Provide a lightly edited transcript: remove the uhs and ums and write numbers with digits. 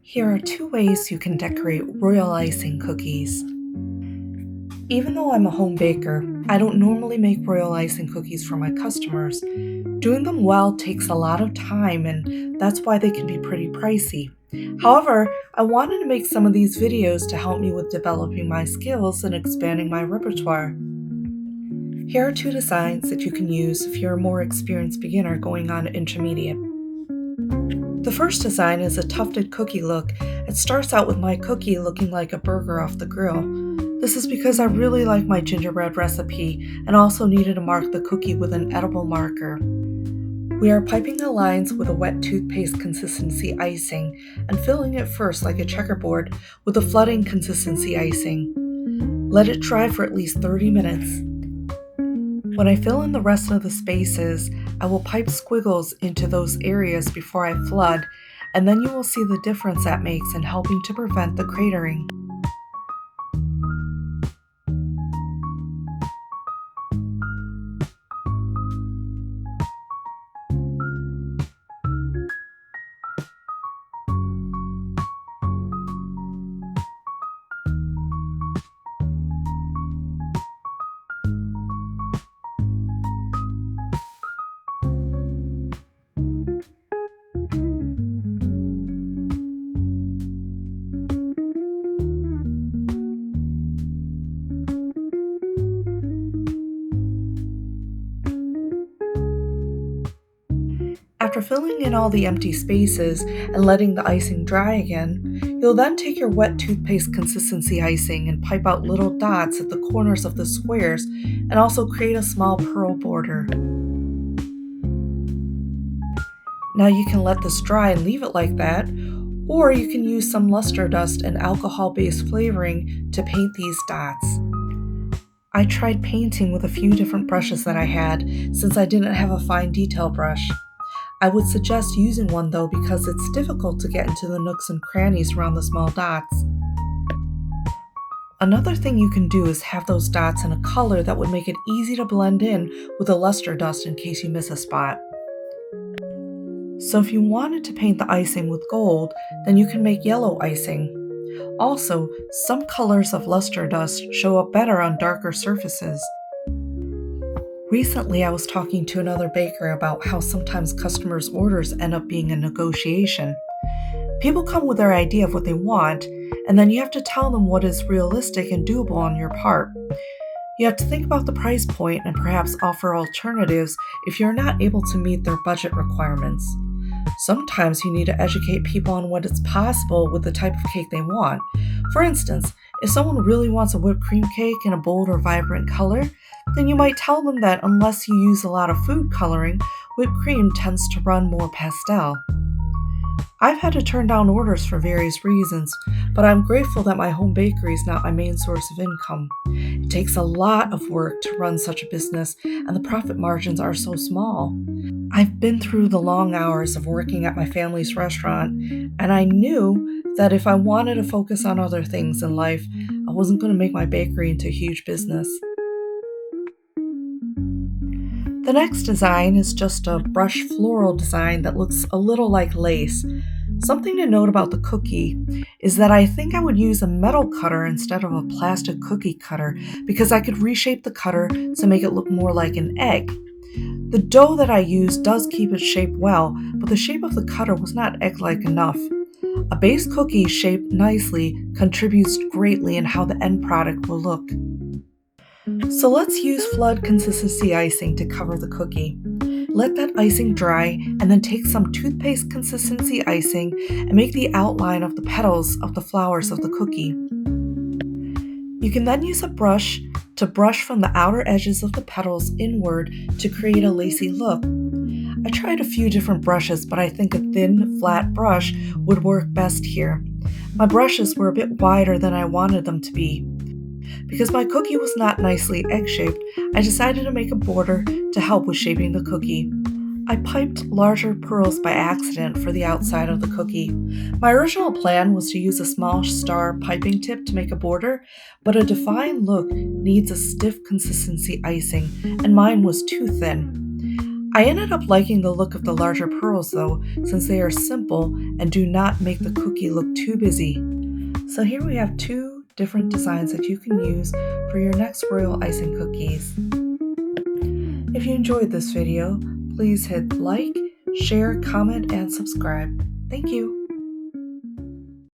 Here are two ways you can decorate royal icing cookies. Even though I'm a home baker, I don't normally make royal icing cookies for my customers. Doing them well takes a lot of time, and that's why they can be pretty pricey. However, I wanted to make some of these videos to help me with developing my skills and expanding my repertoire. Here are two designs that you can use if you're a more experienced beginner going on intermediate. The first design is a tufted cookie look. It starts out with my cookie looking like a burger off the grill. This is because I really like my gingerbread recipe and also needed to mark the cookie with an edible marker. We are piping the lines with a wet toothpaste consistency icing and filling it first like a checkerboard with a flooding consistency icing. Let it dry for at least 30 minutes. When I fill in the rest of the spaces, I will pipe squiggles into those areas before I flood, and then you will see the difference that makes in helping to prevent the cratering. After filling in all the empty spaces and letting the icing dry again, you'll then take your wet toothpaste consistency icing and pipe out little dots at the corners of the squares and also create a small pearl border. Now you can let this dry and leave it like that, or you can use some luster dust and alcohol-based flavoring to paint these dots. I tried painting with a few different brushes that I had since I didn't have a fine detail brush. I would suggest using one though because it's difficult to get into the nooks and crannies around the small dots. Another thing you can do is have those dots in a color that would make it easy to blend in with the luster dust in case you miss a spot. So if you wanted to paint the icing with gold, then you can make yellow icing. Also, some colors of luster dust show up better on darker surfaces. Recently, I was talking to another baker about how sometimes customers' orders end up being a negotiation. People come with their idea of what they want, and then you have to tell them what is realistic and doable on your part. You have to think about the price point and perhaps offer alternatives if you're not able to meet their budget requirements. Sometimes you need to educate people on what is possible with the type of cake they want. For instance, if someone really wants a whipped cream cake in a bold or vibrant color, then you might tell them that unless you use a lot of food coloring, whipped cream tends to run more pastel. I've had to turn down orders for various reasons, but I'm grateful that my home bakery is not my main source of income. It takes a lot of work to run such a business, and the profit margins are so small. I've been through the long hours of working at my family's restaurant, and I knew that if I wanted to focus on other things in life, I wasn't going to make my bakery into a huge business. The next design is just a brush floral design that looks a little like lace. Something to note about the cookie is that I think I would use a metal cutter instead of a plastic cookie cutter because I could reshape the cutter to make it look more like an egg. The dough that I used does keep its shape well, but the shape of the cutter was not egg-like enough. A base cookie shaped nicely contributes greatly in how the end product will look. So let's use flood consistency icing to cover the cookie. Let that icing dry and then take some toothpaste consistency icing and make the outline of the petals of the flowers of the cookie. You can then use a brush to brush from the outer edges of the petals inward to create a lacy look. I tried a few different brushes, but I think a thin, flat brush would work best here. My brushes were a bit wider than I wanted them to be. Because my cookie was not nicely egg-shaped, I decided to make a border to help with shaping the cookie. I piped larger pearls by accident for the outside of the cookie. My original plan was to use a small star piping tip to make a border, but a defined look needs a stiff consistency icing, and mine was too thin. I ended up liking the look of the larger pearls though, since they are simple and do not make the cookie look too busy. So here we have two different designs that you can use for your next royal icing cookies. If you enjoyed this video, please hit like, share, comment, and subscribe. Thank you.